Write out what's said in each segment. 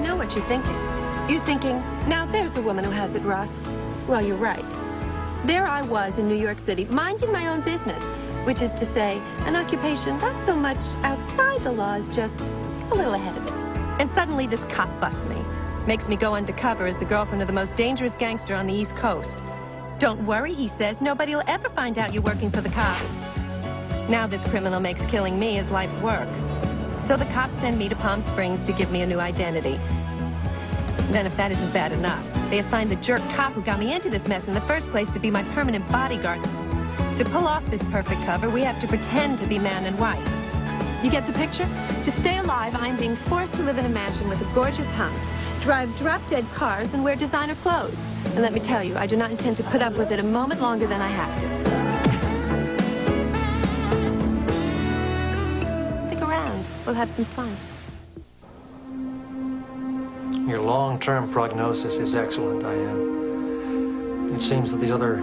know what you're thinking. You're thinking, now there's a woman who has it rough. Well, you're right. There I was in New York City, minding my own business, which is to say, an occupation not so much outside the law as just a little ahead of it. And suddenly this cop busts me. Makes me go undercover as the girlfriend of the most dangerous gangster on the East Coast. Don't worry, he says, nobody will ever find out you're working for the cops. Now this criminal makes killing me his life's work. So the cops send me to Palm Springs to give me a new identity. Then if that isn't bad enough, they assign the jerk cop who got me into this mess in the first place to be my permanent bodyguard. To pull off this perfect cover, we have to pretend to be man and wife. You get the picture? To stay alive, I'm being forced to live in a mansion with a gorgeous hunk, drive drop-dead cars, and wear designer clothes. And let me tell you, I do not intend to put up with it a moment longer than I have to. Stick around. We'll have some fun. Your long-term prognosis is excellent, Diane. It seems that these other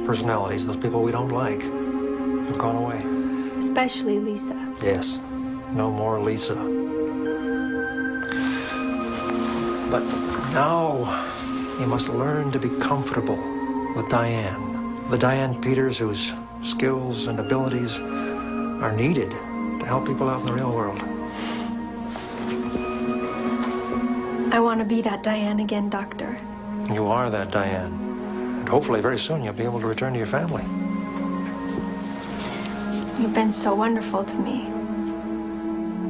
personalities, those people we don't like, have gone away. Especially Lisa. Yes. No more Lisa. But now you must learn to be comfortable with Diane. The Diane Peters whose skills and abilities are needed to help people out in the real world. I want to be that Diane again, Doctor. You are that Diane. And hopefully very soon you'll be able to return to your family. You've been so wonderful to me.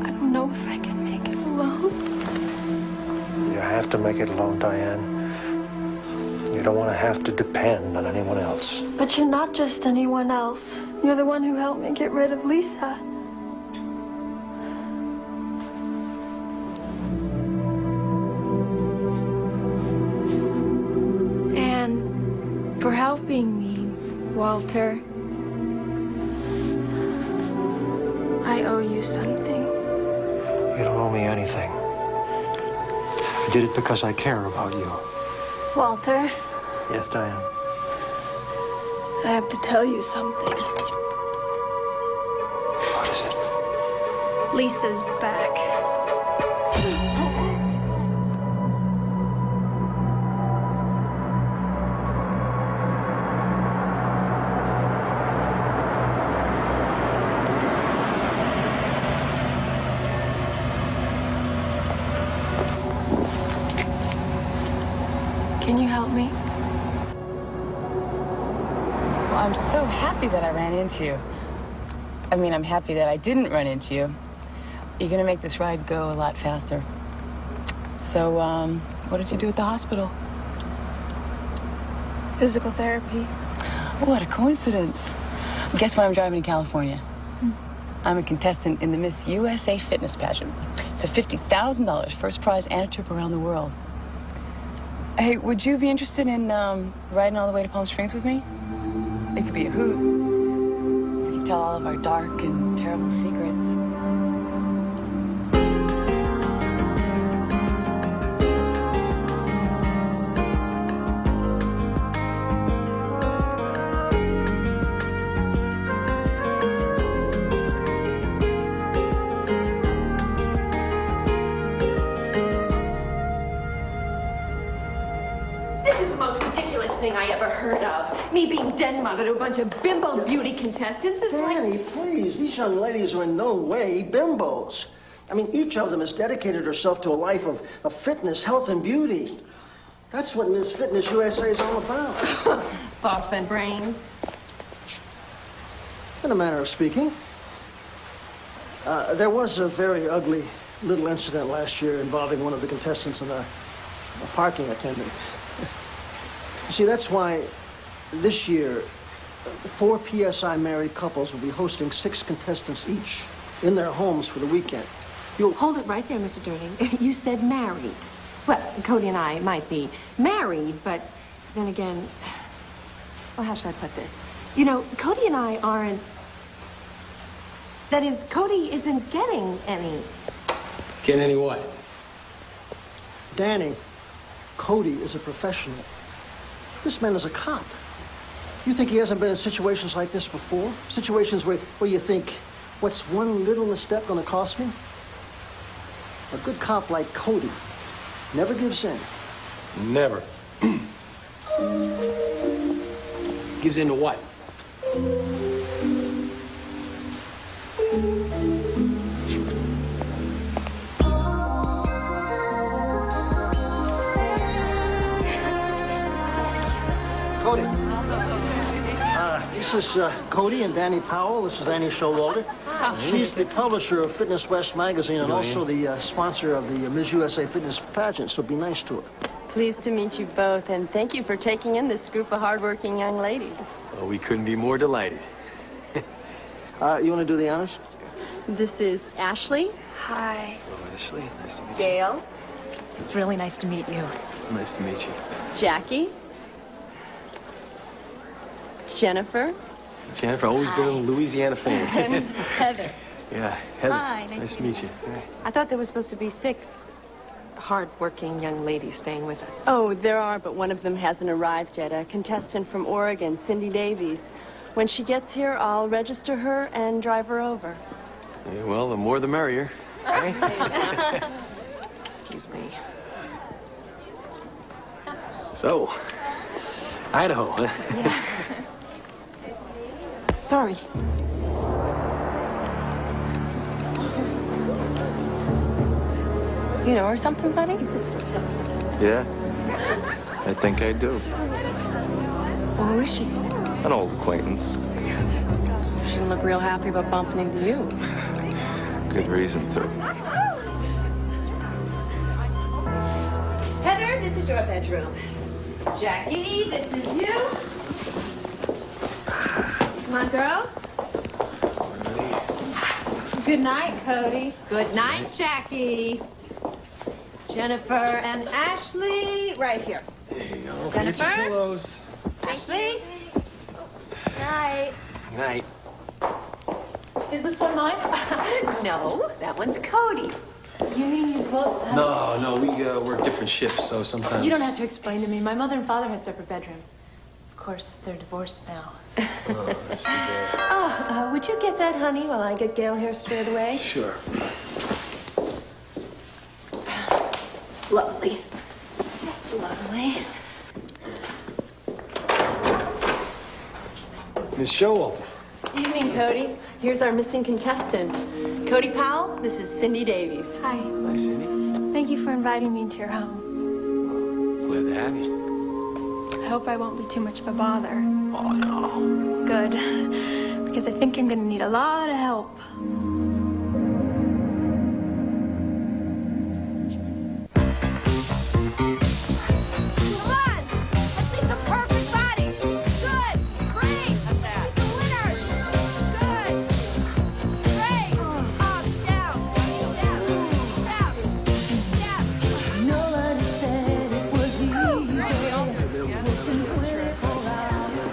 I don't know if I can make it alone. You have to make it alone, Diane. You don't want to have to depend on anyone else. But you're not just anyone else. You're the one who helped me get rid of Lisa. And for helping me, Walter. I owe you something. You don't owe me anything. I did it because I care about you. Walter, Yes, Diane. I have to tell you something. What is it? Lisa's back. Can you help me? Well, I'm so happy that I ran into you. I mean, I'm happy that I didn't run into you. You're gonna make this ride go a lot faster. So, what did you do at the hospital? Physical therapy. What a coincidence. Guess why I'm driving to California? I'm a contestant in the Miss USA fitness pageant. It's a $50,000 first prize and a trip around the world. Hey, would you be interested in riding all the way to Palm Springs with me? It could be a hoot. We could tell all of our dark and terrible secrets. I ever heard of. Me being den mother to a bunch of bimbo beauty contestants is Dani, please. These young ladies are in no way bimbos. I mean, each of them has dedicated herself to a life of fitness, health, and beauty. That's what Miss Fitness USA is all about. Buff and brains. In a manner of speaking. There was a very ugly little incident last year involving one of the contestants and a parking attendant. See, that's why this year, 4 P.S.I. married couples will be hosting 6 contestants each in their homes for the weekend. You'll hold it right there, Mr. Durning. You said married. Well, Cody and I might be married, but then again, well, how should I put this? You know, Cody and I aren't... That is, Cody isn't getting any... Getting any what? Dani, Cody is a professional. This man is a cop. You think he hasn't been in situations like this before? Situations where you think, what's one little misstep going to cost me? A good cop like Cody Never gives in. Never. Gives in to what? Cody. This is Cody and Dani Powell. This is Annie Showalter. She's the publisher of Fitness West magazine and also the sponsor of the Ms. USA Fitness pageant, so be nice to her. Pleased to meet you both, and thank you for taking in this group of hardworking young ladies. Well, we couldn't be more delighted. You want to do the honors? This is Ashley. Hi. Hello, Ashley. Nice to meet you. Gail. It's really nice to meet you. Nice to meet you. Jackie. Jennifer. Jennifer, always been a Louisiana fan. And Heather. Yeah, Heather. Hi, nice to meet you. I thought there were supposed to be 6 hard-working young ladies staying with us. Oh, there are, but one of them hasn't arrived yet. A contestant from Oregon, Cindy Davies. When she gets here, I'll register her and drive her over. Yeah, well, the more the merrier. Excuse me. So, Idaho, huh? Yeah. Sorry. You know her something, buddy? Yeah, I think I do. Well, who is she? An old acquaintance. She didn't look real happy about bumping into you. Good reason to. Heather, this is your bedroom. Jackie, this is you. Come on, girls. Good night, Cody. Good night, Jackie. Jennifer and Ashley, right here. There you go. Jennifer? Get your pillows. Ashley? Night. Night. Is this one mine? No, that one's Cody. You mean you both have... No, we work different shifts, so sometimes... You don't have to explain to me. My mother and father had separate bedrooms. Of course, they're divorced now. Oh, I see that. Oh, would you get that, honey, while I get Gail here straight away? Sure. Lovely. That's lovely. Miss Showalter. Evening, Cody. Here's our missing contestant. Cody Powell, this is Cindy Davies. Hi. Hi, Cindy. Thank you for inviting me to your home. Glad to have you. I hope I won't be too much of a bother. Oh, no. Good. Because I think I'm going to need a lot of help.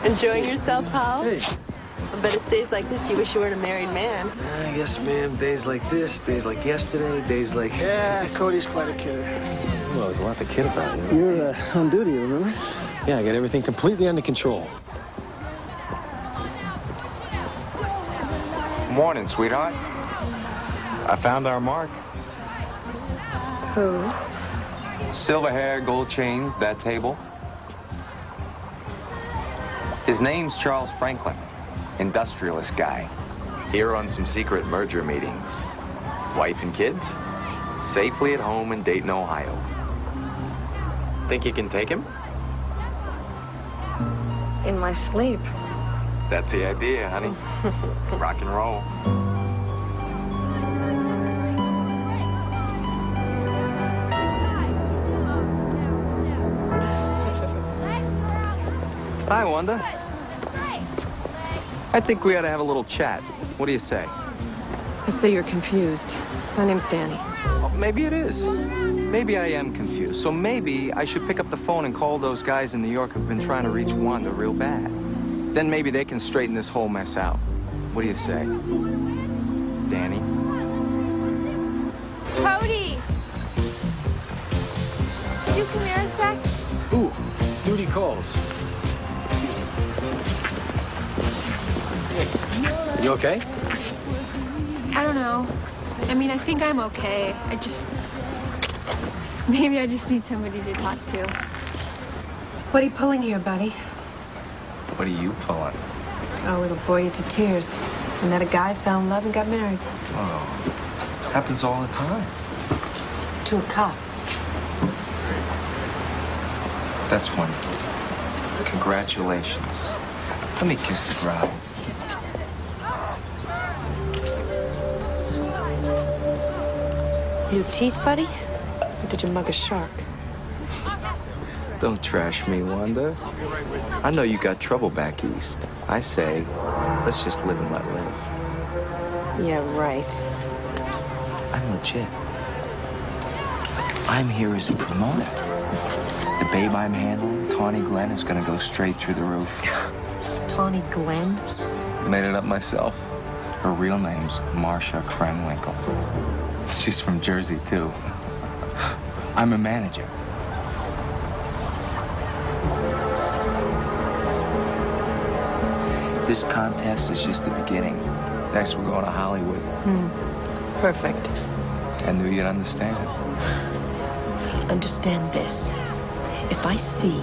Enjoying yourself, Powell? Hey. I bet it's days like this you wish you weren't a married man. Yes, ma'am. Days like this, days like yesterday, days like... Yeah, Cody's quite a kidder. Well, there's a lot to kid about, you know? You're on duty, remember? Yeah, I got everything completely under control. Morning, sweetheart. I found our mark. Who? Silver hair, gold chains, that table. His name's Charles Franklin, industrialist guy. Here on some secret merger meetings. Wife and kids, safely at home in Dayton, Ohio. Think you can take him? In my sleep. That's the idea, honey. Rock and roll. Hi, Wanda. I think we ought to have a little chat. What do you say? I say you're confused. My name's Dani. Oh, maybe it is. Maybe I am confused. So maybe I should pick up the phone and call those guys in New York who've been trying to reach Wanda real bad. Then maybe they can straighten this whole mess out. What do you say? Dani? Cody! Could you come here a sec? Ooh, duty calls. You okay? I don't know. I mean, I think I'm okay. Maybe I just need somebody to talk to. What are you pulling here, buddy? What are you pulling? Oh, it'll bore you to tears. I met a guy, fell in love, and got married. Oh, happens all the time. To a cop. That's wonderful. Congratulations. Let me kiss the bride. You have teeth, buddy? Or did you mug a shark? Don't trash me, Wanda. I know you got trouble back east. I say, let's just live and let live. Yeah, right. I'm legit. I'm here as a promoter. The babe I'm handling, Tawny Glenn, is gonna go straight through the roof. Tawny Glenn? Made it up myself. Her real name's Marcia Krenwinkel. She's from Jersey, too. I'm a manager. This contest is just the beginning. Next, we're going to Hollywood. Perfect. I knew you'd understand. Understand this. If I see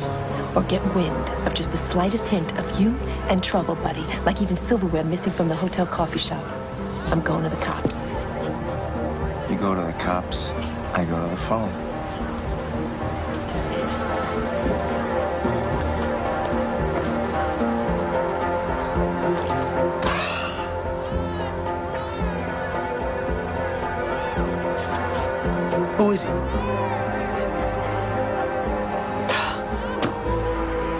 or get wind of just the slightest hint of you and trouble, buddy, like even silverware missing from the hotel coffee shop, I'm going to the cops. You go to the cops, I go to the phone. Who is he?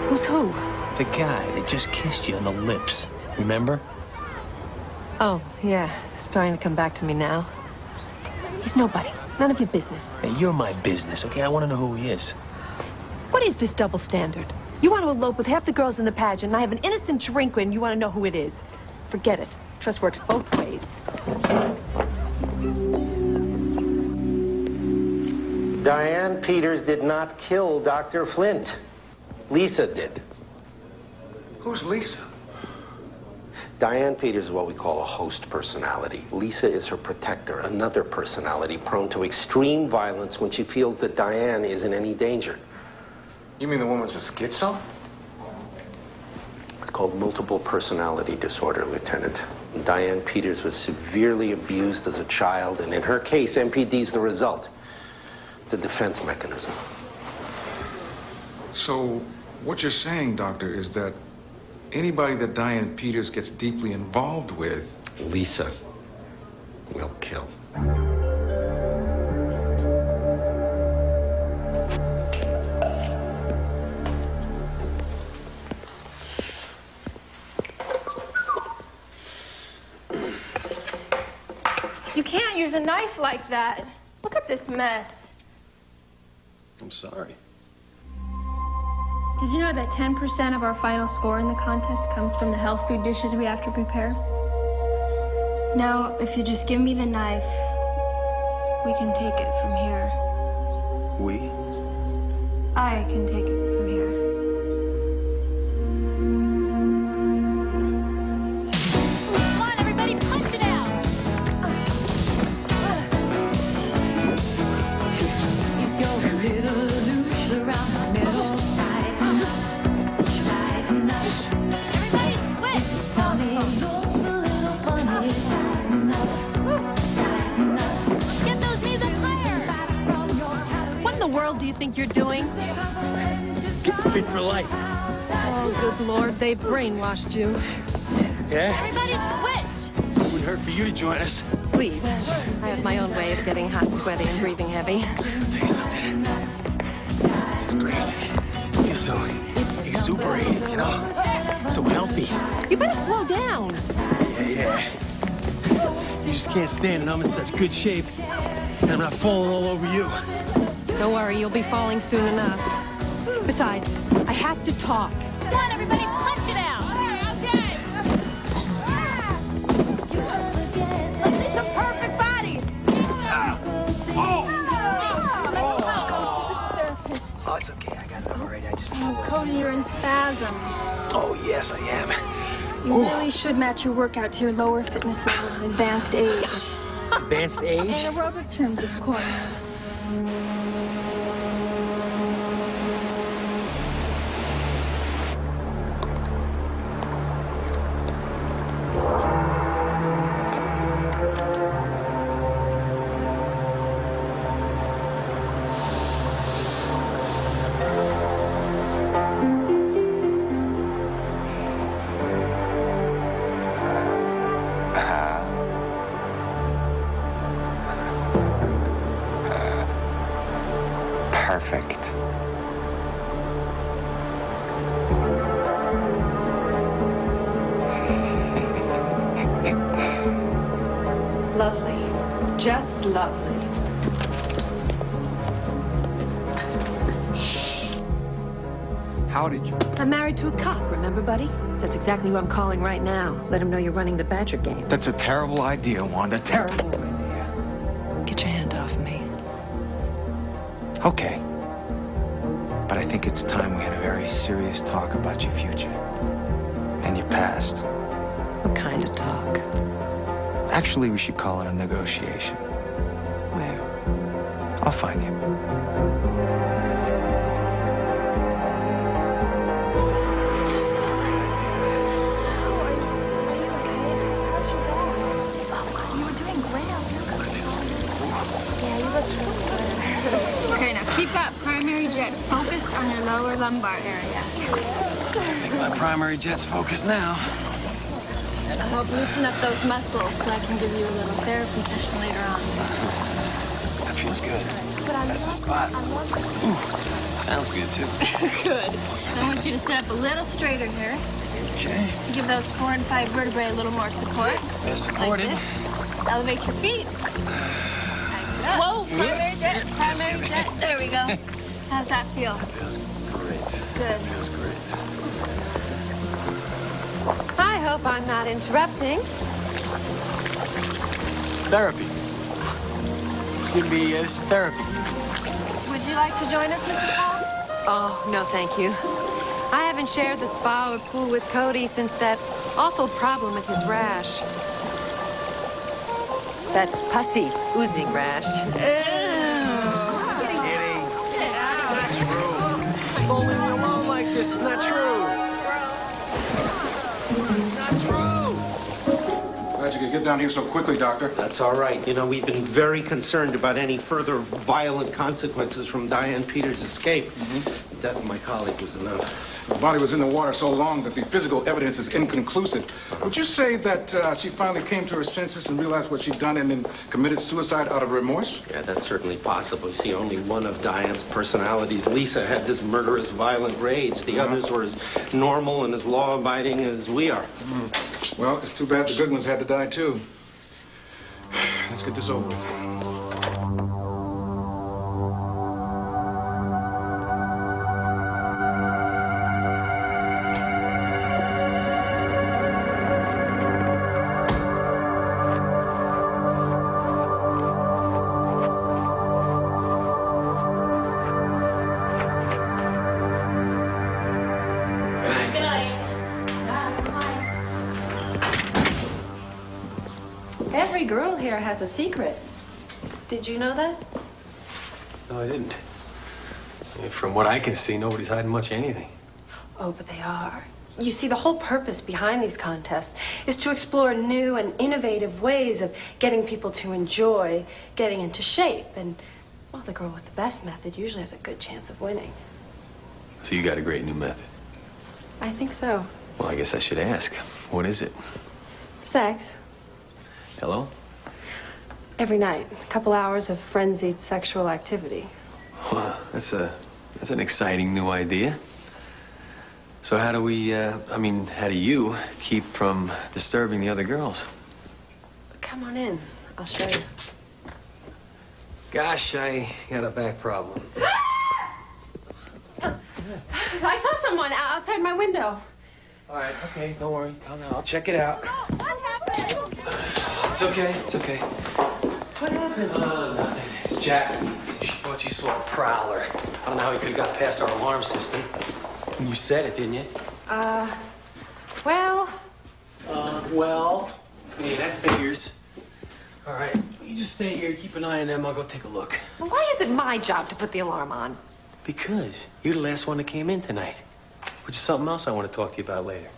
Who's who? The guy that just kissed you on the lips. Remember? Oh, yeah. Starting to come back to me now. He's nobody. None of your business. Hey, you're my business, okay? I want to know who he is. What is this double standard? You want to elope with half the girls in the pageant, and I have an innocent delinquent, and you want to know who it is. Forget it. Trust works both ways. Diane Peters did not kill Dr. Flint. Lisa did. Who's Lisa? Diane Peters is what we call a host personality. Lisa is her protector, another personality prone to extreme violence when she feels that Diane is in any danger. You mean the woman's a schizo? It's called multiple personality disorder, Lieutenant. Diane Peters was severely abused as a child, and in her case, MPD's the result. It's a defense mechanism. So, what you're saying, Doctor, is that anybody that Diane Peters gets deeply involved with... Lisa will kill. You can't use a knife like that. Look at this mess. I'm sorry. Did you know that 10% of our final score in the contest comes from the health food dishes we have to prepare? Now, if you just give me the knife, we can take it from here. We? I can take it from here. Come on, everybody, punch it out! If you're a little loose around the middle, tighten up. Everybody, quit! Tommy looks a little funny, tighten up. Get those knees up higher! What in the world do you think you're doing? Fit for life. Oh, good Lord, they brainwashed you. Yeah? Everybody switch! It wouldn't hurt for you to join us. Please. I have my own way of getting hot, sweaty, and breathing heavy. I'll tell you something. This is great. I feel so exuberated, you know? So healthy. You better slow down. Yeah. You just can't stand it. I'm in such good shape. And I'm not falling all over you. Don't worry, you'll be falling soon enough. Besides, I have to talk. Come on, everybody, punch it out! Okay! Let's see some perfect bodies! Oh, it's okay. I got it all right. I just... Cody, you're in spasm. Oh, yes, I am. You really should match your workout to your lower fitness level and advanced age. Advanced age? In aerobic terms, of course. Perfect. Lovely. Just lovely. How did you? I'm married to a cop, remember, buddy? That's exactly who I'm calling right now. Let him know you're running the Badger game. That's a terrible idea, Wanda. Terrible idea. Get your hand off me. Okay. But I think it's time we had a very serious talk about your future. And your past. What kind of talk? Actually, we should call it a negotiation. Where? I'll find you. Okay, now keep that primary jet focused on your lower lumbar area. I think my primary jet's focused now. I hope loosen up those muscles so I can give you a little therapy session later on. That feels good. That's the spot. Ooh, sounds good, too. Good. I want you to sit up a little straighter here. Okay. Give those 4 and 5 vertebrae a little more support. They're supported. Like this. Elevate your feet. Whoa, primary jet, primary jet. There we go. How's that feel? That feels great. Good. That feels great. I hope I'm not interrupting. Therapy. Give me this therapy. Would you like to join us, Mrs. Powell? Oh, no, thank you. I haven't shared the spa or pool with Cody since that awful problem with his rash. That pussy oozing rash. Kidding. It's not true. Don't leave me alone like this. It's not true. It's not true. Glad you could get down here so quickly, Doctor. That's all right. You know, we've been very concerned about any further violent consequences from Diane Peters' escape. The death of my colleague was enough. Her body was in the water so long that the physical evidence is inconclusive. Would you say that she finally came to her senses and realized what she'd done and then committed suicide out of remorse? Yeah, that's certainly possible. You see, only one of Diane's personalities, Lisa, had this murderous, violent rage. The others were as normal and as law-abiding as we are. Well, it's too bad the good ones had to die, too. Let's get this over with. Every girl here has a secret. Did you know that? No, I didn't. From what I can see, nobody's hiding much of anything. Oh, but they are. You see, the whole purpose behind these contests is to explore new and innovative ways of getting people to enjoy getting into shape. And, well, the girl with the best method usually has a good chance of winning. So you got a great new method. I think so. Well, I guess I should ask. What is it? Sex. Hello? Every night. A couple hours of frenzied sexual activity. Well, that's an exciting new idea. So how do we, how do you keep from disturbing the other girls? Come on in. I'll show you. Gosh, I got a back problem. I saw someone outside my window. All right, okay, don't worry. Calm down. I'll check it out. What happened? It's okay, it's okay. What happened? Nothing. It's Jack. She thought she saw a prowler. I don't know how he could have got past our alarm system. You said it, didn't you? Well... Well... Yeah, that figures. All right, You just stay here, keep an eye on them. I'll go take a look. Well, why is it my job to put the alarm on? Because you're the last one that came in tonight. Which is something else I want to talk to you about later.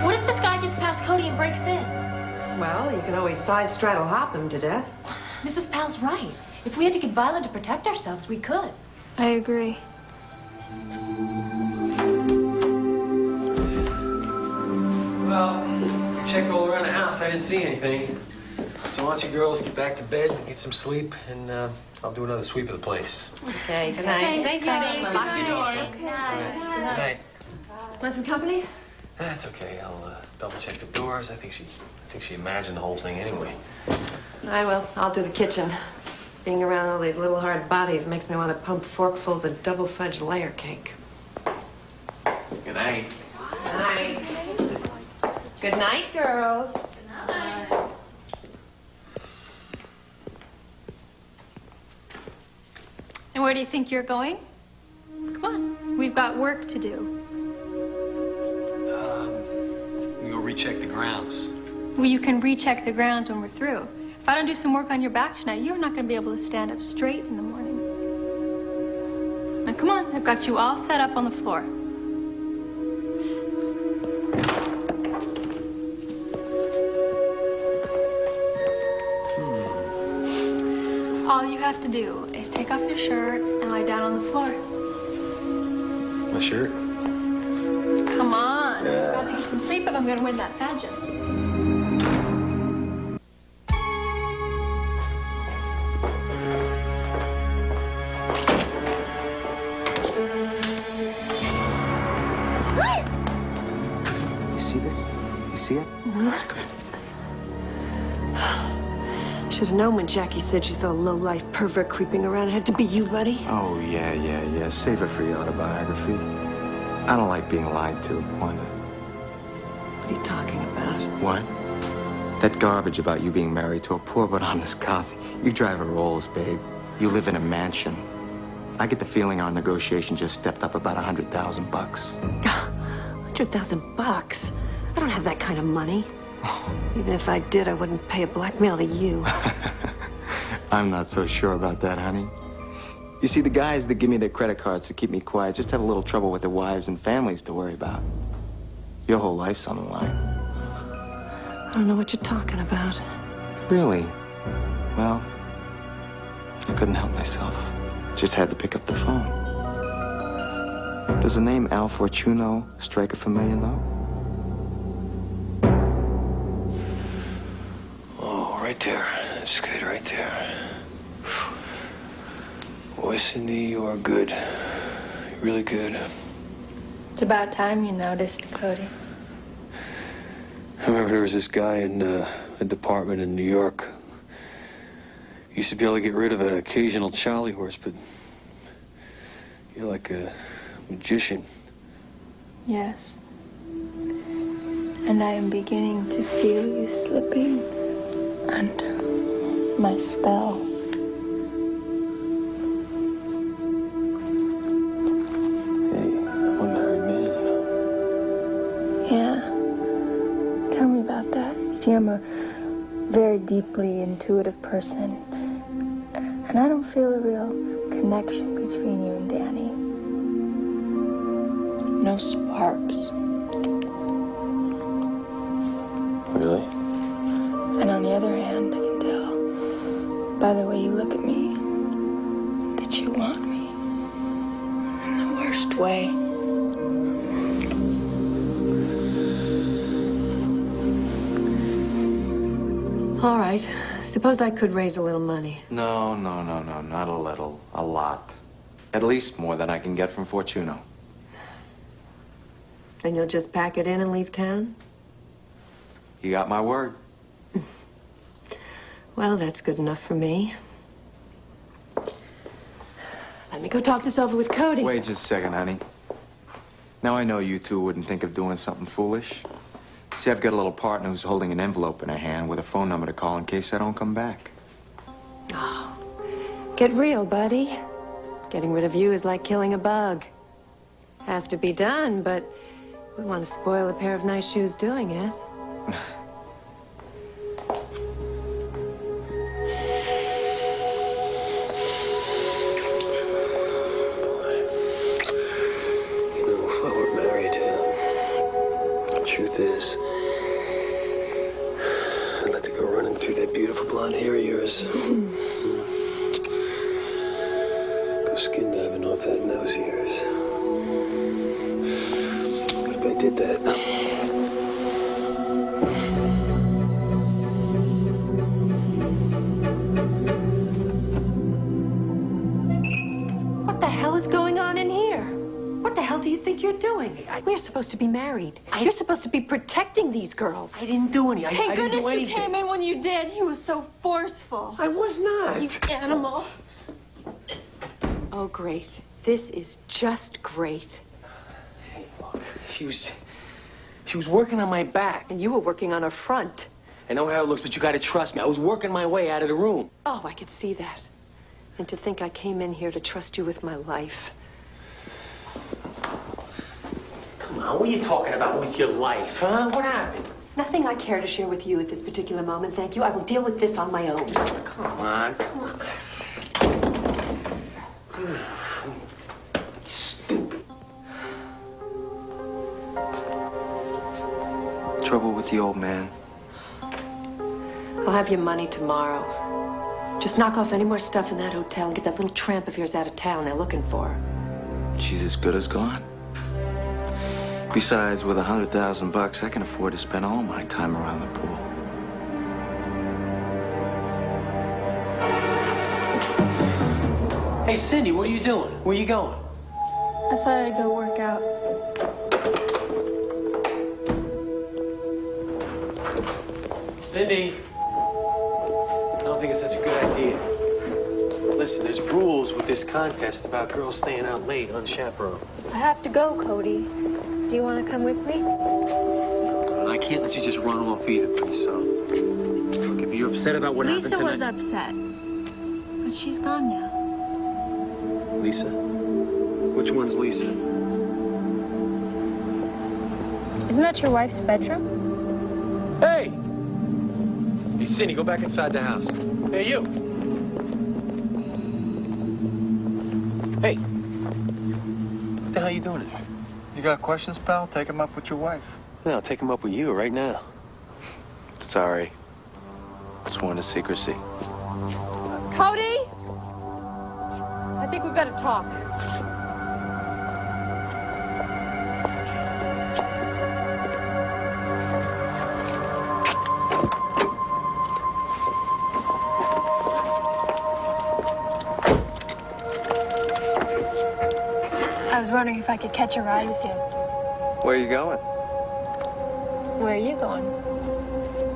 What if this guy gets past Cody and breaks in? Well, you can always side straddle hop him to death. Mrs. Powell's right. If we had to get violent to protect ourselves, we could. I agree. Well, I checked all around the house. I didn't see anything. So why don't you girls get back to bed, get some sleep, and I'll do another sweep of the place. Okay, good night. Thank you. Lock your doors. Good night. Want some company? That's okay. I'll double check the doors. I think she imagined the whole thing anyway. I will. I'll do the kitchen. Being around all these little hard bodies makes me want to pump forkfuls of double fudge layer cake. Good night. Good night. Good night, girls. And where do you think you're going? Come on. We've got work to do. You go recheck the grounds. Well, you can recheck the grounds when we're through. If I don't do some work on your back tonight, you're not going to be able to stand up straight in the morning. Now, come on. I've got you all set up on the floor. All you have to do is take off your shirt and lie down on the floor. My shirt? Come on. I've got to get some sleep if I'm going to win that pageant. You see this? You see it? That's good. Should have known when Jackie said she saw a low-life pervert creeping around. It had to be you, buddy. Oh, yeah. Save it for your autobiography. I don't like being lied to, Wanda. What are you talking about? What? That garbage about you being married to a poor but honest cop. You drive a Rolls, babe. You live in a mansion. I get the feeling our negotiation just stepped up about $100,000. $100,000? I don't have that kind of money. Even if I did, I wouldn't pay a blackmail to you. I'm not so sure about that, honey. You see, the guys that give me their credit cards to keep me quiet just have a little trouble with their wives and families to worry about. Your whole life's on the line. I don't know what you're talking about. Really? Well, I couldn't help myself. Just had to pick up the phone. Does the name Al Fortuno strike a familiar note? Oh, right there. That's good, right there. Boy, Cindy, you are good. You're really good. It's about time you noticed, Cody. I remember there was this guy in a department in New York. He used to be able to get rid of an occasional Charlie horse, but you're like a magician. Yes. And I am beginning to feel you slipping under my spell. Hey, I'm a married man, you know. Yeah. Tell me about that. See, I'm a very deeply intuitive person. And I don't feel a real connection between you and Dani. No sparks. Really? And on the other hand, I can tell by the way you look at me that you want me in the worst way. All right. Suppose I could raise a little money. No, not a little. A lot. At least more than I can get from Fortuno. Then you'll just pack it in and leave town? You got my word. Well, that's good enough for me. Let me go talk this over with Cody. Wait just a second, honey. Now, I know you two wouldn't think of doing something foolish. See, I've got a little partner who's holding an envelope in her hand with a phone number to call in case I don't come back. Oh, Get real, buddy. Getting rid of you is like killing a bug. Has to be done, but we want to spoil a pair of nice shoes doing it. You know, if I were married, the truth is, I'd like to go running through that beautiful blonde hair of yours. Go skin diving off that nose of yours. If I did that. What the hell is going on in here? What the hell do you think you're doing? We're supposed to be married. You're supposed to be protecting these girls. I didn't do any. I Thank didn't goodness do you anything. came in when you did. He was so forceful. I was not. You animal. Oh, great. This is just great. Hey, look, she was working on my back. And you were working on her front. I know how it looks, but you gotta trust me. I was working my way out of the room. Oh, I could see that. And to think I came in here to trust you with my life. Come on, what are you talking about with your life, huh? What happened? Nothing I care to share with you at this particular moment, thank you. I will deal with this on my own. Come on, come on. Stupid. Trouble with the old man. I'll have your money tomorrow. Just knock off any more stuff in that hotel and get that little tramp of yours out of town they're looking for. She's as good as gone. Besides, with $100,000, I can afford to spend all my time around the pool. Hey, Cindy, what are you doing? Where you going? I thought I'd go work out. Cindy, I don't think it's such a good idea. Listen, there's rules with this contest about girls staying out late unchaperoned. I have to go, Cody. Do you want to come with me? And I can't let you just run off either, pretty soon. Look, if you're upset about what Lisa happened was tonight... upset. But she's gone now. Lisa? Which one's Lisa? Isn't that your wife's bedroom? Hey! Hey, Cindy, go back inside the house. Hey, you! Hey! What the hell are you doing here? You got questions, pal? Take them up with your wife. No, I'll take him up with you right now. Sorry. Sworn to secrecy. Cody! I think we've got to talk. I was wondering if I could catch a ride with you. Where are you going? Where are you going?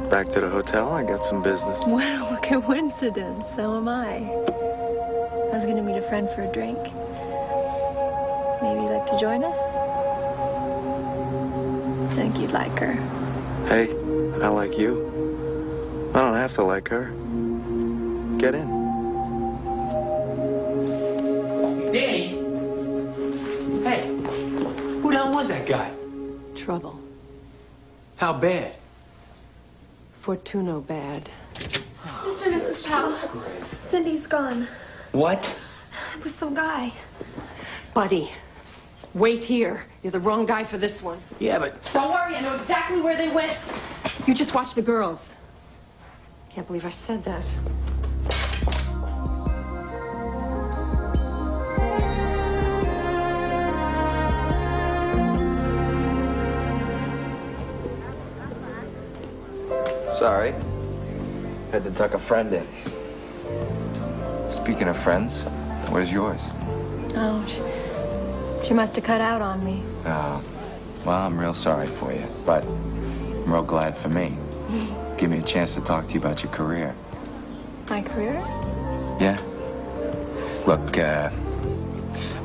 Back to the hotel. I got some business. Well, what a coincidence. So am I. I was going to meet a friend for a drink. Maybe you'd like to join us? I think you'd like her. Hey, I like you. I don't have to like her. Get in. Danny! Hey, who the hell was that guy? Trouble. How bad? Fortuno bad. Mr. and Mrs. Powell, Cindy's gone. What? It was some guy. Buddy, wait here. You're the wrong guy for this one. Yeah, but... Don't worry, I know exactly where they went. You just watch the girls. Can't believe I said that. Sorry. Had to tuck a friend in. Speaking of friends, where's yours? Oh, she must have cut out on me. Well, I'm real sorry for you, but I'm real glad for me. Give me a chance to talk to you about your career. My career? Yeah? Look, I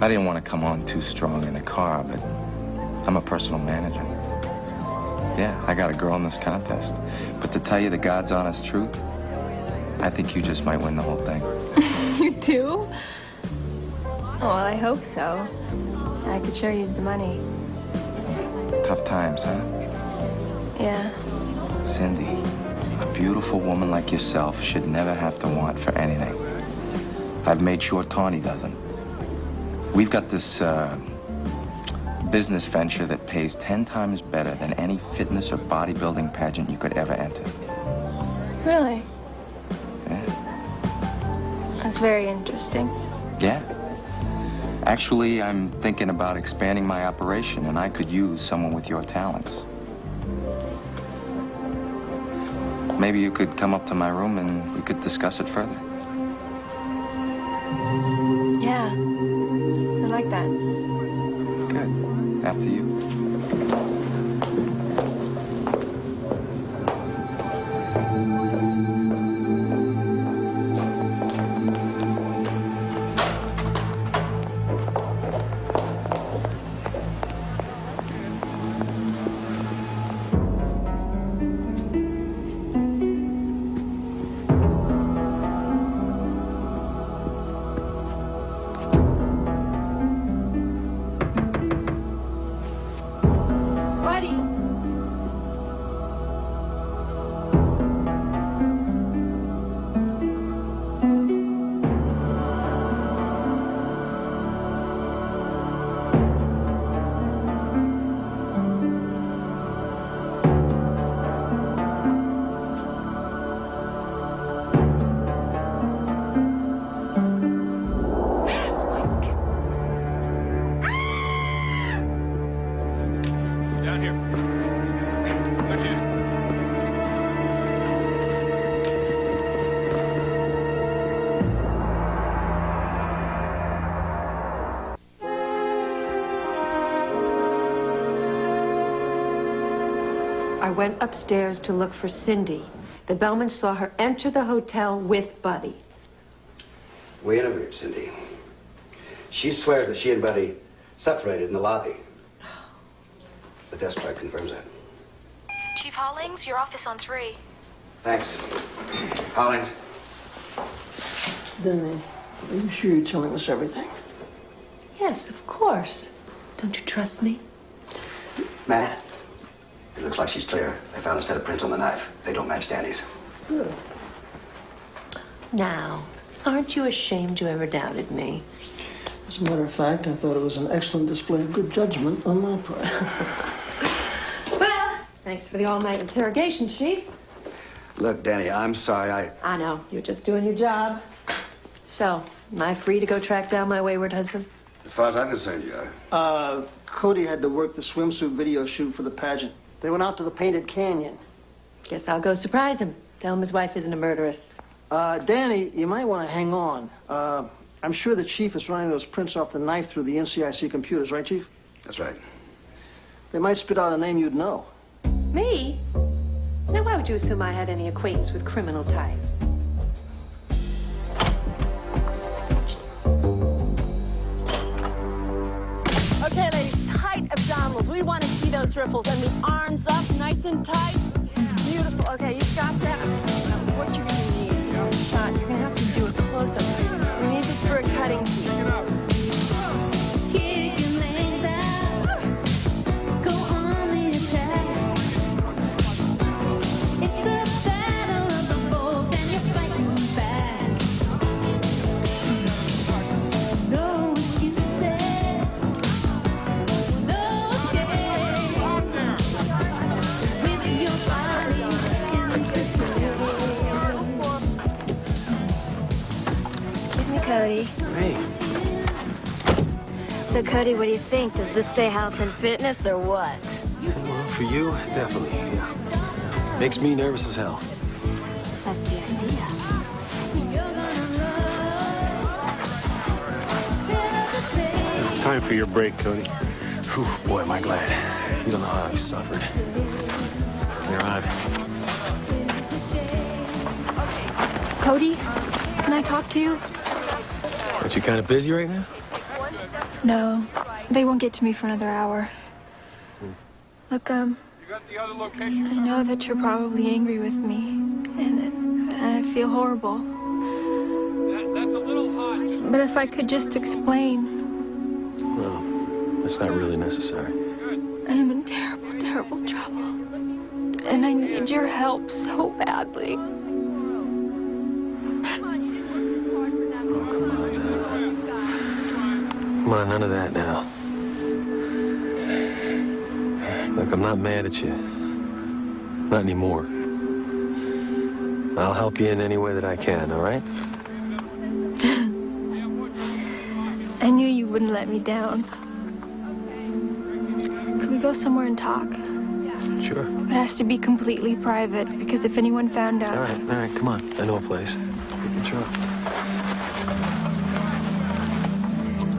didn't want to come on too strong in the car, but I'm a personal manager. Yeah, I got a girl in this contest. But to tell you the God's honest truth, I think you just might win the whole thing. You do? Oh, well, I hope so. I could sure use the money. Tough times, huh? Yeah. Cindy, a beautiful woman like yourself should never have to want for anything. I've made sure Tawny doesn't. We've got this business venture that pays 10 times better than any fitness or bodybuilding pageant you could ever enter. Really? Yeah. That's very interesting. Yeah. Actually, I'm thinking about expanding my operation, and I could use someone with your talents. Maybe you could come up to my room and we could discuss it further. Yeah. I like that. Good. After you. I went upstairs to look for Cindy. The bellman saw her enter the hotel with Buddy. We interviewed Cindy. She swears that she and Buddy separated in the lobby. The desk clerk confirms that. Chief Hollings, your office on 3. Thanks. Hollings. Dani, are you sure you're telling us everything? Yes, of course. Don't you trust me? Matt, it looks like she's clear. They found a set of prints on the knife. They don't match Dani's. Good. Now, aren't you ashamed you ever doubted me? As a matter of fact, I thought it was an excellent display of good judgment on my part. Well, thanks for the all-night interrogation, Chief. Look, Dani, I'm sorry. I know. You're just doing your job. So, am I free to go track down my wayward husband? As far as I'm concerned, you are. Cody had to work the swimsuit video shoot for the pageant. They went out to the Painted Canyon. Guess I'll go surprise him. Tell him his wife isn't a murderess. Dani, you might want to hang on. I'm sure the chief is running those prints off the knife through the NCIC computers, right, Chief? That's right. They might spit out a name you'd know. Me? Now, why would you assume I had any acquaintance with criminal types? Okay, ladies, tight abdominals. We want to see those ripples and the arms up, nice and tight. Beautiful. Okay, you've got that. Now, what you're going to need is a shot. You're going to have to do a close-up. We need this for a cutting piece. Kick your legs out. Go on the attack. It's the battle of the bulls and you're fighting back. No excuses. No escape. With your body into Excuse me, Cody. Hey, So, Cody, what do you think? Does this say health and fitness or what? well, for you, definitely, yeah. Makes me nervous as hell. That's the idea. Time for your break, Cody. Whew, boy, am I glad. You don't know how I suffered. You're on. Cody, can I talk to you? Aren't you kind of busy right now? No, they won't get to me for another hour. Look, I know that you're probably angry with me, and I feel horrible. That's a little high. But if I could just explain. Well, that's not really necessary. I am in terrible, terrible trouble. And I need your help so badly. Oh, come on now. Come on, none of that now. Look, I'm not mad at you. Not anymore. I'll help you in any way that I can, all right? I knew you wouldn't let me down. Could we go somewhere and talk? Sure. It has to be completely private, because if anyone found out... All right, come on. I know a place. You can try.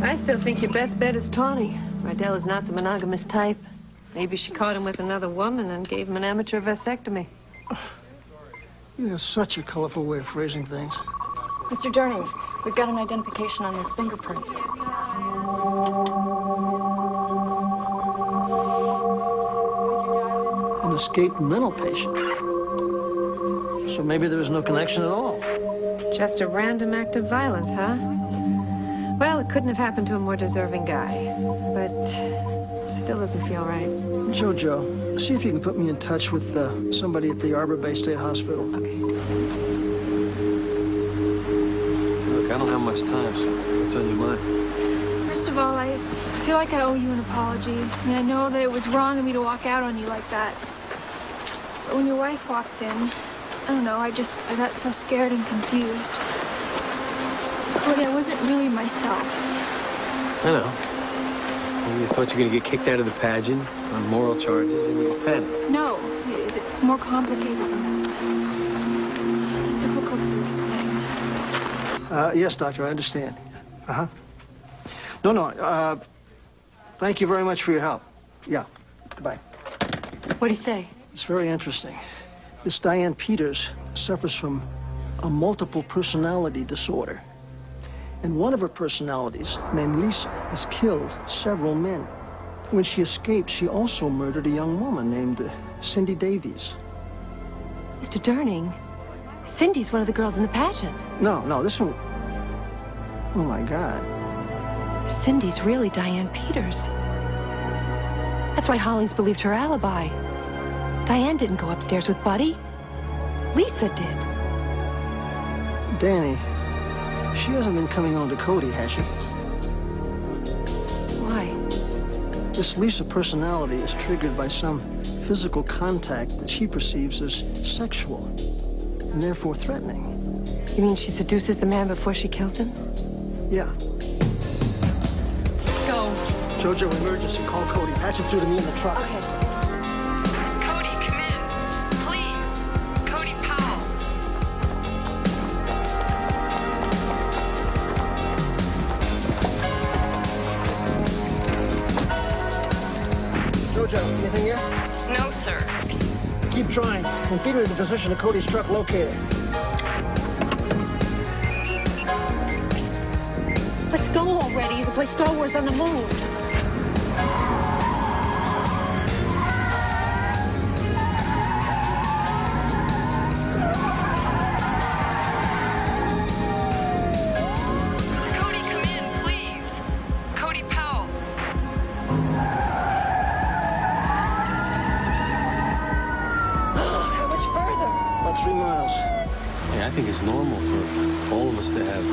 I still think your best bet is Tawny. Rydell is not the monogamous type. Maybe she caught him with another woman and gave him an amateur vasectomy. You have such a colorful way of phrasing things. Mr. Dani, we've got an identification on his fingerprints. An escaped mental patient. So maybe there was no connection at all. Just a random act of violence, huh? Well, it couldn't have happened to a more deserving guy. But still doesn't feel right. Jojo, see if you can put me in touch with somebody at the Arbor Bay State Hospital. Okay. Look, I don't have much time, so what's on your mind? First of all, I feel like I owe you an apology. I mean, I know that it was wrong of me to walk out on you like that. But when your wife walked in, I don't know, I got so scared and confused. Cody, I wasn't really myself. I know. You thought you were going to get kicked out of the pageant on moral charges, and you panicked. No, it's more complicated than that. It's difficult to explain. Yes, doctor, I understand. Uh-huh. No, thank you very much for your help. Yeah, goodbye. What'd he say? It's very interesting. This Diane Peters suffers from a multiple personality disorder. And one of her personalities, named Lisa, has killed several men. When she escaped, she also murdered a young woman named Cindy Davies. Mr. Durning, Cindy's one of the girls in the pageant. No, this one... Oh, my God. Cindy's really Diane Peters. That's why Hollings believed her alibi. Diane didn't go upstairs with Buddy. Lisa did. Dani, she hasn't been coming on to Cody, has she? Why? This Lisa personality is triggered by some physical contact that she perceives as sexual and therefore threatening. You mean she seduces the man before she kills him? Yeah. Go. Jojo, emergency. Call Cody. Patch him through to me in the truck. Okay. Cody, come in. Please. Cody Powell. Jojo, anything yet? No, sir. Keep trying. And feed me the position of Cody's truck locator. Let's go already. You can play Star Wars on the moon. Cody, come in, please. Cody Powell. How much further? About 3 miles. Yeah, I think it's normal for all of us to have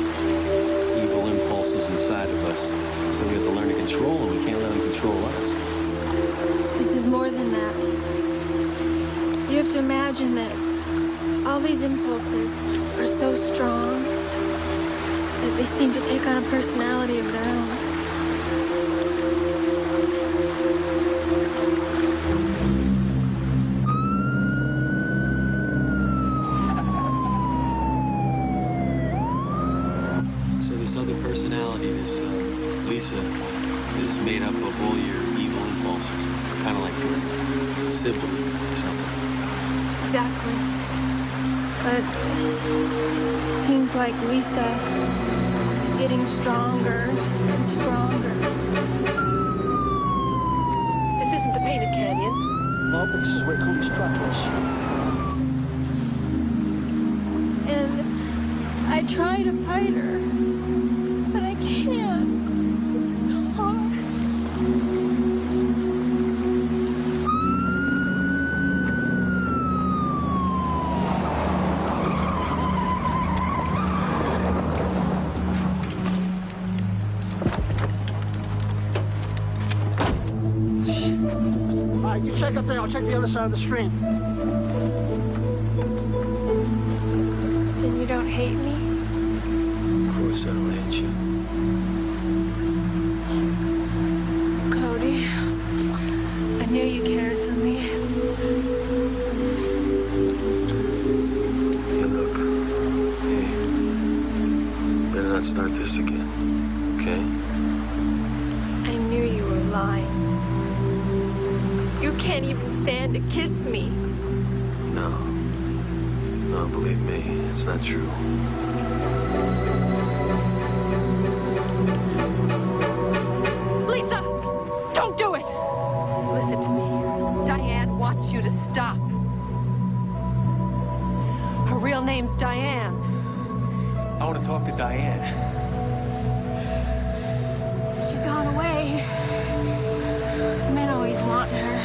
evil impulses inside of us. So we have to learn to control them. We can't let them control us. This is more than that. You have to imagine that all these impulses are so strong that they seem to take on a personality of their own. So this other personality, this Lisa, is made up of all your evil impulses. Kind of like a sibling or something. Exactly. But it seems like Lisa is getting stronger and stronger. This isn't the Painted Canyon. No, but this is where Cody's truck is. And I try to fight her. I right, you check up there. I'll check the other side of the stream. Then you don't hate me? Of course I don't hate you. Cody, I knew you cared for me. Hey, look. Hey. Better not start this again. Okay? I knew you were lying. You can't even stand to kiss me. No. No, believe me, it's not true. Lisa! Don't do it! Listen to me. Diane wants you to stop. Her real name's Diane. I want to talk to Diane. She's gone away. You men always want her.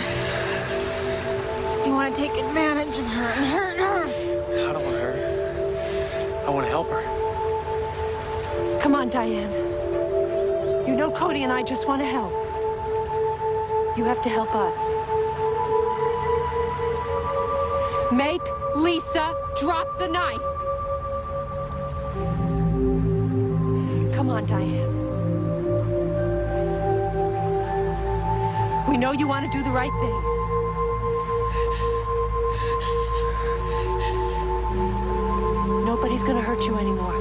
You want to take advantage of her and hurt her. I don't want her. I want to help her. Come on, Diane. You know Cody and I just want to help. You have to help us. Make Lisa drop the knife. Come on, Diane. We know you want to do the right thing. Nobody's going to hurt you anymore.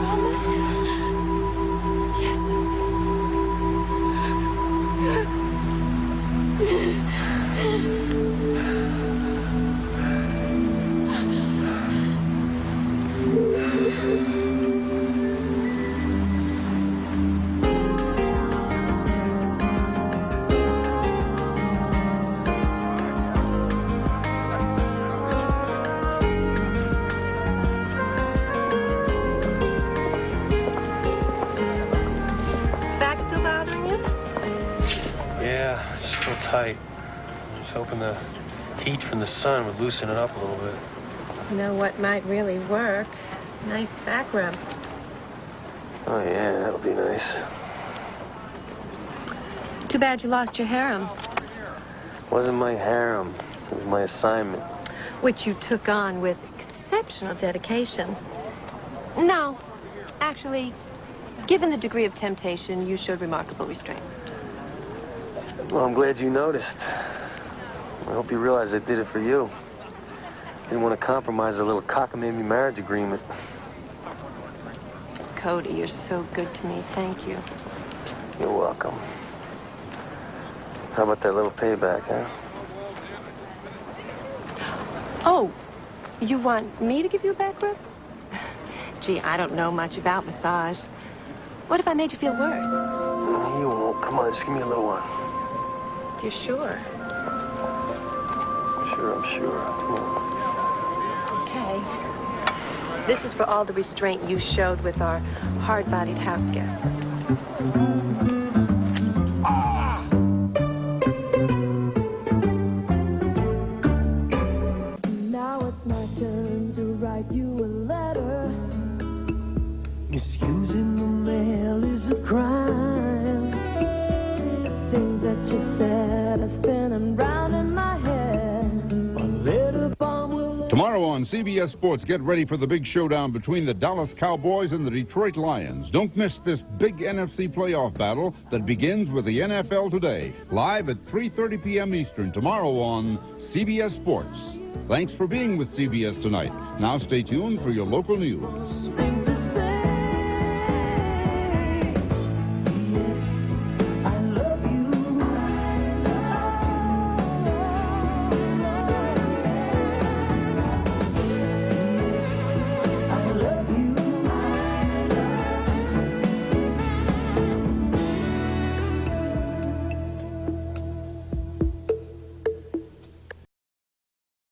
Promise? Yes. Back still bothering you? Yeah, I just feel tight. Just hoping the heat from the sun would loosen it up a little bit. You know what might really work? Nice back rub. Oh, yeah, that would be nice. Too bad you lost your harem, Wasn't my harem. It was my assignment. which you took on with exceptional dedication. No, actually, given the degree of temptation, you showed remarkable restraint. Well, I'm glad you noticed. I hope you realize I did it for you. Didn't want to compromise the little cockamamie marriage agreement. Cody, you're so good to me. Thank you. You're welcome. How about that little payback, huh? Oh, you want me to give you a back rub? Gee, I don't know much about massage. What if I made you feel worse? No, you won't. Come on, just give me a little one. You're sure? Sure, I'm sure. Come on. Okay. This is for all the restraint you showed with our hard-bodied house guest. Now it's my turn to write you a letter. Misusing the mail is a crime. The things that you said are spinning round in my head. A little bomb will... Tomorrow on CBS Sports, get ready for the big showdown between the Dallas Cowboys and the Detroit Lions. Don't miss this big NFC playoff battle that begins with the NFL Today, live at 3:30 p.m. Eastern tomorrow on CBS Sports. Thanks for being with CBS tonight. Now stay tuned for your local news.